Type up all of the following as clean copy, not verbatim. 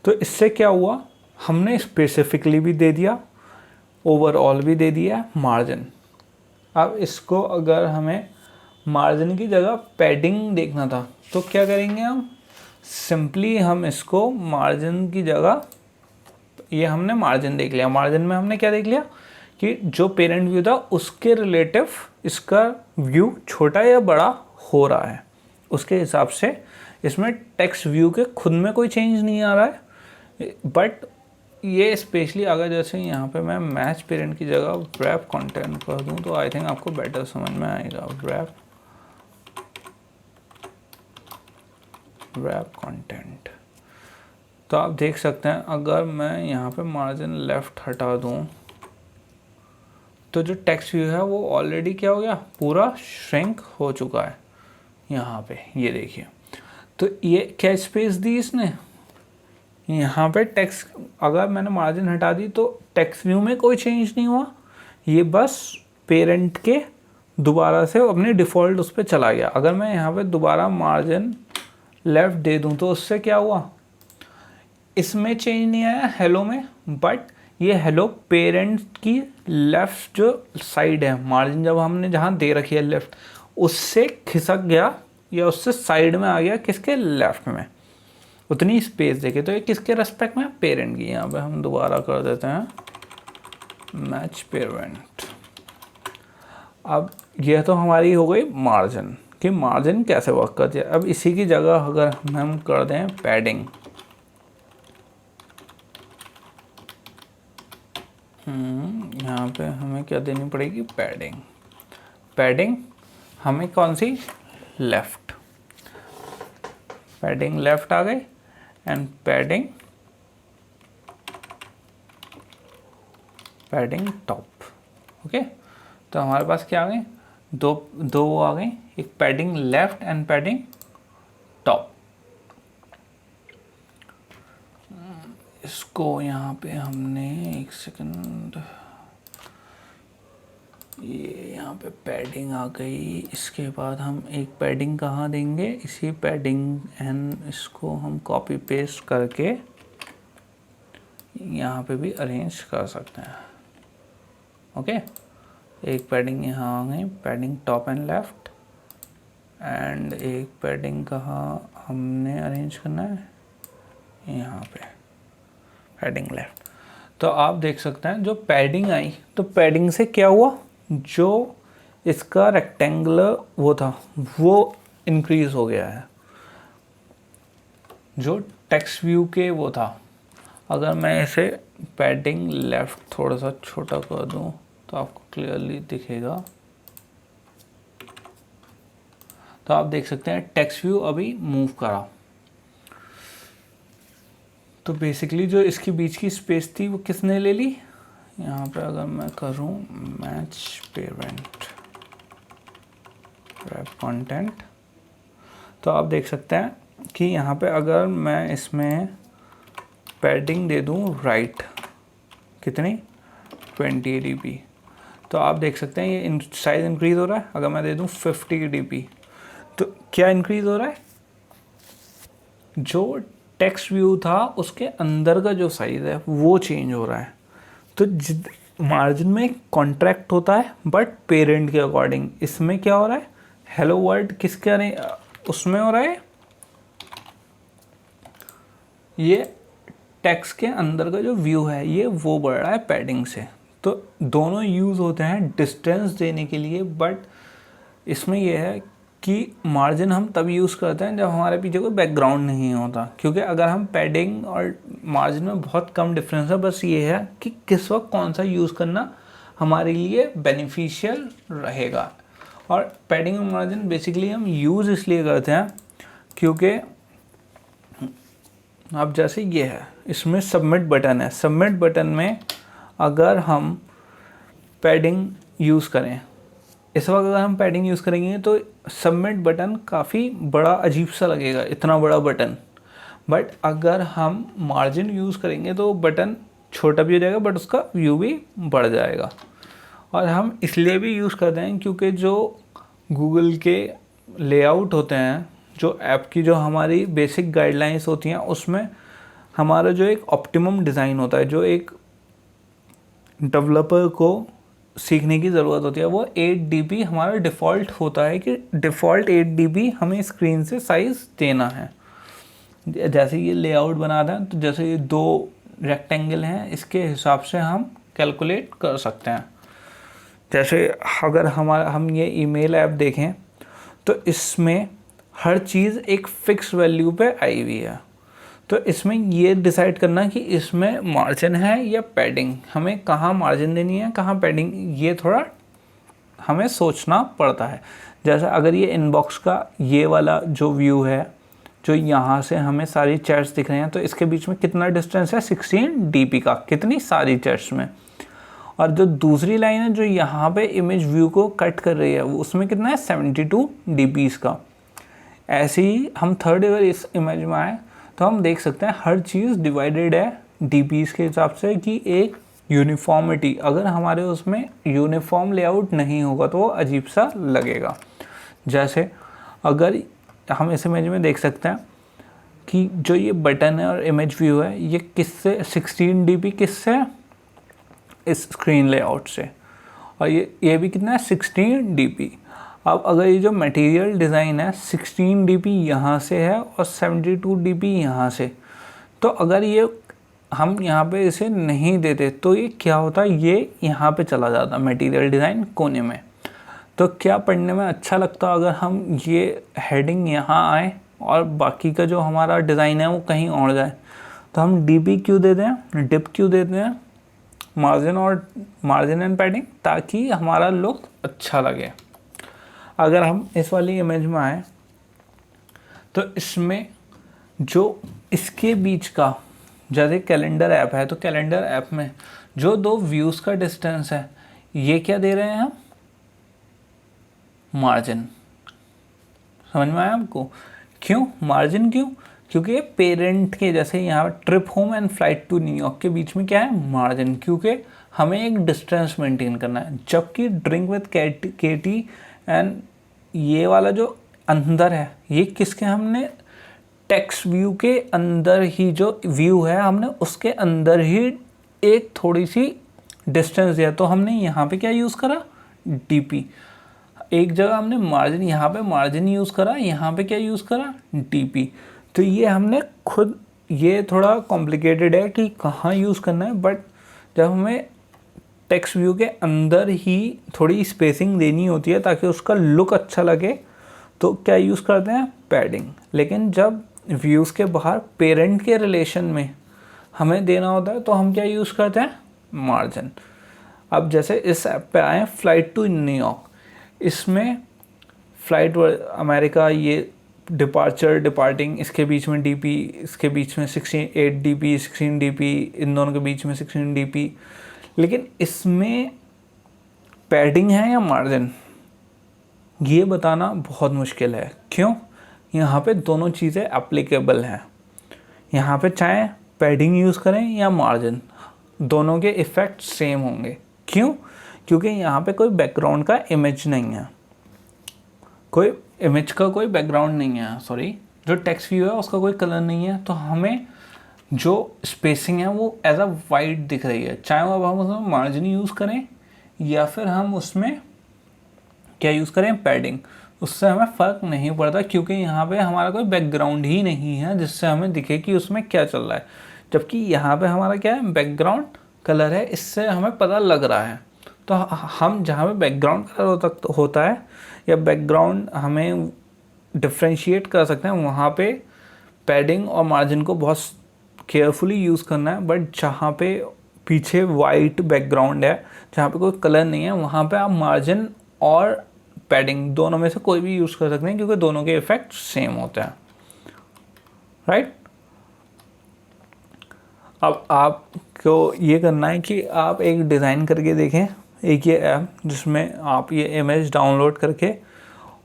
तो इससे क्या हुआ, हमने स्पेसिफिकली भी दे दिया, ओवरऑल भी दे दिया मार्जिन। अब इसको अगर हमें मार्जिन की जगह पैडिंग देखना था तो क्या करेंगे हम, सिंपली हम इसको मार्जिन की जगह, ये हमने मार्जिन देख लिया, मार्जिन में हमने क्या देख लिया कि जो पेरेंट व्यू था उसके रिलेटिव इसका व्यू छोटा या बड़ा हो रहा है, उसके हिसाब से इसमें टेक्स्ट व्यू के खुद में कोई चेंज नहीं आ रहा है। बट ये स्पेशली अगर जैसे यहाँ पे मैं मैच पेरेंट की जगह रैप कंटेंट कर दूँ तो आई थिंक आपको बेटर समझ में आएगा। रैप कंटेंट, तो आप देख सकते हैं अगर मैं यहाँ पे मार्जिन लेफ़्ट हटा दूँ तो जो टेक्स्ट व्यू है वो ऑलरेडी क्या हो गया, पूरा श्रिंक हो चुका है। यहाँ पे ये देखिए, तो ये क्या स्पेस दी इसने, यहाँ पे टेक्स्ट, अगर मैंने मार्जिन हटा दी तो टेक्स्ट व्यू में कोई चेंज नहीं हुआ, ये बस पेरेंट के दोबारा से अपने डिफ़ॉल्ट उस पर चला गया। अगर मैं यहाँ पे दोबारा मार्जिन लेफ़्ट दे दूँ तो उससे क्या हुआ, इसमें चेंज नहीं आया हेलो में, बट ये हेलो पेरेंट की लेफ़्ट जो साइड है, मार्जिन जब हमने जहाँ दे रखी है लेफ़्ट, उससे खिसक गया या उससे साइड में आ गया, किसके, लेफ़्ट में, उतनी स्पेस देखे। तो ये किसके रेस्पेक्ट में, पेरेंट की। यहाँ पे हम दोबारा कर देते हैं मैच पेरेंट। अब यह तो हमारी हो गई मार्जिन, कि मार्जिन कैसे वर्क करती है। अब इसी की जगह अगर हम कर दें पैडिंग, यहाँ पे हमें क्या देनी पड़ेगी, पैडिंग। पैडिंग हमें कौन सी, लेफ़्ट, पैडिंग लेफ़्ट आ गई एंड पैडिंग टॉप। ओके, तो हमारे पास क्या आ गए, दो आ गई, एक padding left and padding top. इसको यहाँ पे हमने, एक सेकंड, ये यहाँ पे पैडिंग आ गई। इसके बाद हम एक पैडिंग कहाँ देंगे, इसी पैडिंग एंड इसको हम कॉपी पेस्ट करके यहाँ पे भी अरेंज कर सकते हैं। ओके, एक पैडिंग यहाँ आ गई, padding top and left, and एक पैडिंग कहाँ हमने अरेंज करना है, यहाँ पे पैडिंग लेफ़्ट। तो आप देख सकते हैं जो पैडिंग आई, तो पैडिंग से क्या हुआ, जो इसका रेक्टेंगुलर वो था वो इंक्रीज़ हो गया है, जो टेक्स्ट व्यू के वो था। अगर मैं इसे पैडिंग लेफ़्ट थोड़ा सा छोटा कर दूं तो आपको क्लियरली दिखेगा। तो आप देख सकते हैं टेक्स्ट व्यू अभी मूव करा। तो बेसिकली जो इसके बीच की स्पेस थी वो किसने ले ली, यहाँ पे अगर मैं करूँ मैच पेरेंट रैप कंटेंट, तो आप देख सकते हैं कि यहाँ पे अगर मैं इसमें पैडिंग दे दूँ राइट, कितनी, 20 dp, तो आप देख सकते हैं ये साइज़ इंक्रीज़ हो रहा है। अगर मैं दे दूँ 50 dp तो क्या इंक्रीज़ हो रहा है, जो टेक्स्ट व्यू था उसके अंदर का जो साइज़ है वो चेंज हो रहा है। तो मार्जिन में कॉन्ट्रैक्ट होता है बट पेरेंट के अकॉर्डिंग। इसमें क्या हो रहा है, हेलो वर्ल्ड किसके उसमें हो रहा है, ये टेक्स्ट के अंदर का जो व्यू है ये वो बढ़ रहा है पैडिंग से। तो दोनों यूज़ होते हैं डिस्टेंस देने के लिए, बट इसमें यह है कि मार्जिन हम तब यूज़ करते हैं जब हमारे पीछे कोई बैकग्राउंड नहीं होता, क्योंकि अगर हम पैडिंग और मार्जिन में बहुत कम डिफरेंस है, बस ये है कि किस वक्त कौन सा यूज़ करना हमारे लिए बेनिफिशियल रहेगा। और पैडिंग और मार्जिन बेसिकली हम यूज़ इसलिए करते हैं क्योंकि अब जैसे ये है, इसमें सबमिट बटन है, सबमिट बटन में अगर हम पैडिंग यूज़ करें, इस वक्त अगर हम पैडिंग यूज़ करेंगे तो सबमिट बटन काफ़ी बड़ा अजीब सा लगेगा, इतना बड़ा बटन। बट अगर हम मार्जिन यूज़ करेंगे तो बटन छोटा भी हो जाएगा बट उसका व्यू भी बढ़ जाएगा। और हम इसलिए भी यूज़ करते हैं क्योंकि जो गूगल के लेआउट होते हैं, जो ऐप की जो हमारी बेसिक गाइडलाइंस होती हैं, उसमें हमारा जो एक ऑप्टिमम डिज़ाइन होता है, जो एक डेवलपर को सीखने की ज़रूरत होती है, वो 8 dp हमारा डिफ़ॉल्ट होता है कि डिफ़ॉल्ट 8 dp हमें स्क्रीन से साइज़ देना है। जैसे ये लेआउट बनाते हैं, तो जैसे ये 2 रेक्टेंगल हैं, इसके हिसाब से हम कैलकुलेट कर सकते हैं। जैसे अगर हम ये ईमेल ऐप देखें तो इसमें हर चीज़ एक फ़िक्स वैल्यू पे आई हुई है। तो इसमें ये डिसाइड करना कि इसमें मार्जिन है या पैडिंग, हमें कहाँ मार्जिन देनी है, कहाँ पैडिंग, ये थोड़ा हमें सोचना पड़ता है। जैसे अगर ये इनबॉक्स का ये वाला जो व्यू है, जो यहाँ से हमें सारी चैट्स दिख रहे हैं, तो इसके बीच में कितना डिस्टेंस है, 16 dp का, कितनी सारी चैट्स में। और जो दूसरी लाइन है जो यहाँ पे इमेज व्यू को कट कर रही है, उसमें कितना है, 72 dp का। ऐसे ही हम थर्ड अगर इस इमेज में आए तो हम देख सकते हैं हर चीज़ डिवाइडेड है dps के हिसाब से, कि एक यूनिफॉर्मिटी, अगर हमारे उसमें यूनिफॉर्म लेआउट नहीं होगा तो वो अजीब सा लगेगा। जैसे अगर हम इस इमेज में देख सकते हैं कि जो ये बटन है और इमेज व्यू है, ये किससे 16 dp किससे, इस स्क्रीन लेआउट से, और ये भी कितना है, 16 dp। अब अगर ये जो मटेरियल डिज़ाइन है 16 dp यहाँ से है और 72 dp यहाँ से, तो अगर ये हम यहाँ पे इसे नहीं देते तो ये क्या होता है, ये यहाँ पे चला जाता मटेरियल डिज़ाइन कोने में। तो क्या पढ़ने में अच्छा लगता अगर हम ये हेडिंग यहाँ आए और बाकी का जो हमारा डिज़ाइन है वो कहीं और जाए। तो हम dp क्यों देते हैं, डिप क्यों देते हैं, मार्जिन एंड पैडिंग, ताकि हमारा लुक अच्छा लगे। अगर हम इस वाली इमेज में आए तो इसमें जो इसके बीच का, जैसे कैलेंडर ऐप है तो कैलेंडर ऐप में जो 2 व्यूज़ का डिस्टेंस है, ये क्या दे रहे हैं हम, मार्जिन। समझ में आया आपको, क्यों मार्जिन, क्यों, क्योंकि ये पेरेंट के जैसे यहाँ trip home and flight to न्यूयॉर्क के बीच में क्या है, मार्जिन, क्योंकि हमें एक डिस्टेंस मेंटेन करना है। जबकि ड्रिंक विद केटी एंड ये वाला जो अंदर है, ये किसके, हमने टेक्स्ट व्यू के अंदर ही जो व्यू है, हमने उसके अंदर ही एक थोड़ी सी डिस्टेंस दिया, तो हमने यहाँ पे क्या यूज़ करा, dp। एक जगह हमने मार्जिन, यहाँ पे मार्जिन यूज़ करा, यहाँ पे क्या यूज़ करा, dp। तो ये हमने खुद, ये थोड़ा कॉम्प्लिकेटेड है कि कहाँ यूज़ करना है, बट जब हमें टेक्स्ट व्यू के अंदर ही थोड़ी स्पेसिंग देनी होती है ताकि उसका लुक अच्छा लगे, तो क्या यूज़ करते हैं, पैडिंग। लेकिन जब व्यूज़ के बाहर पेरेंट के रिलेशन में हमें देना होता है तो हम क्या यूज़ करते हैं, मार्जिन। अब जैसे इस ऐप पे आए फ्लाइट टू न्यूयॉर्क, इसमें फ़्लाइट अमेरिका, ये डिपार्चर डिपार्टिंग, इसके बीच में dp, इसके बीच में 8 dp 16 dp, इन दोनों के बीच में 16 dp। लेकिन इसमें पैडिंग है या मार्जिन, ये बताना बहुत मुश्किल है। क्यों, यहाँ पे दोनों चीज़ें एप्लीकेबल हैं। यहाँ पे चाहे पैडिंग यूज़ करें या मार्जिन, दोनों के इफ़ेक्ट सेम होंगे। क्यों, क्योंकि यहाँ पे कोई बैकग्राउंड का इमेज नहीं है, कोई इमेज का कोई बैकग्राउंड नहीं है, सॉरी, जो टेक्स्ट व्यू है उसका कोई कलर नहीं है, तो हमें जो स्पेसिंग है वो एज अ वाइट दिख रही है। चाहे वो अब हम उसमें मार्जिन यूज़ करें या फिर हम उसमें क्या यूज़ करें, पैडिंग, उससे हमें फ़र्क नहीं पड़ता, क्योंकि यहाँ पे हमारा कोई बैकग्राउंड ही नहीं है जिससे हमें दिखे कि उसमें क्या चल रहा है। जबकि यहाँ पे हमारा क्या है, बैकग्राउंड कलर है, इससे हमें पता लग रहा है। तो हम जहाँ पे बैकग्राउंड कलर होता है या बैकग्राउंड हमें डिफ्रेंशिएट कर सकते हैं, वहाँ पे पैडिंग और मार्जिन को बहुत केयरफुली यूज़ करना है। बट जहाँ पे पीछे वाइट बैकग्राउंड है, जहाँ पे कोई कलर नहीं है, वहाँ पे आप मार्जिन और पैडिंग दोनों में से कोई भी यूज़ कर सकते हैं, क्योंकि दोनों के इफ़ेक्ट सेम होते हैं, राइट। अब आपको ये करना है कि आप एक डिज़ाइन करके देखें, एक ये ऐप जिसमें आप ये इमेज डाउनलोड करके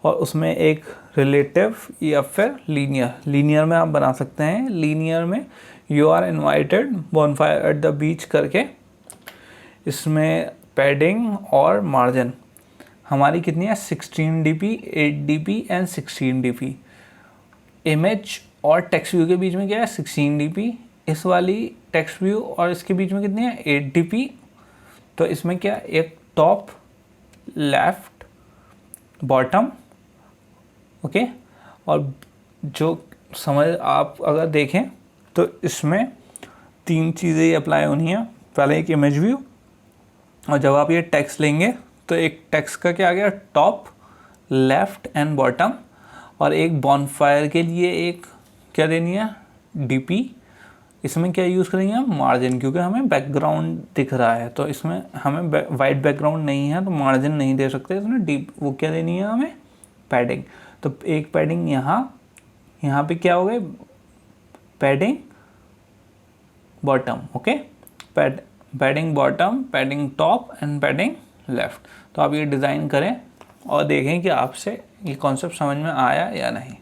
और उसमें एक रिलेटिव या फिर लीनियर में आप बना सकते हैं। लीनियर में you are invited bonfire at the beach करके, इसमें पैडिंग और मार्जिन हमारी कितनी है, 16 dp, 8 dp and 16 dp। Image और टेक्स्ट व्यू के बीच में क्या है, 16 dp इस वाली टेक्स्ट व्यू और इसके बीच में कितनी है 8 dp। तो इसमें क्या एक टॉप, लेफ्ट, बॉटम, ओके। और जो समझ आप अगर देखें तो इसमें 3 चीज़ें ही अप्लाई होनी है। पहले एक इमेज व्यू, और जब आप ये टेक्स्ट लेंगे तो एक टेक्स्ट का क्या आ गया टॉप, लेफ्ट एंड बॉटम, और एक बॉनफायर के लिए एक क्या देनी है डीपी। इसमें क्या यूज़ करेंगे हम मार्जिन, क्योंकि हमें बैकग्राउंड दिख रहा है तो इसमें हमें वाइट बैकग्राउंड नहीं है तो मार्जिन नहीं दे सकते। इसमें डीप वो क्या देनी है हमें पैडिंग। तो एक पैडिंग यहाँ पे क्या हो गए padding bottom, okay. Padding bottom, padding top and padding left. तो आप ये डिज़ाइन करें और देखें कि आपसे ये कॉन्सेप्ट समझ में आया या नहीं।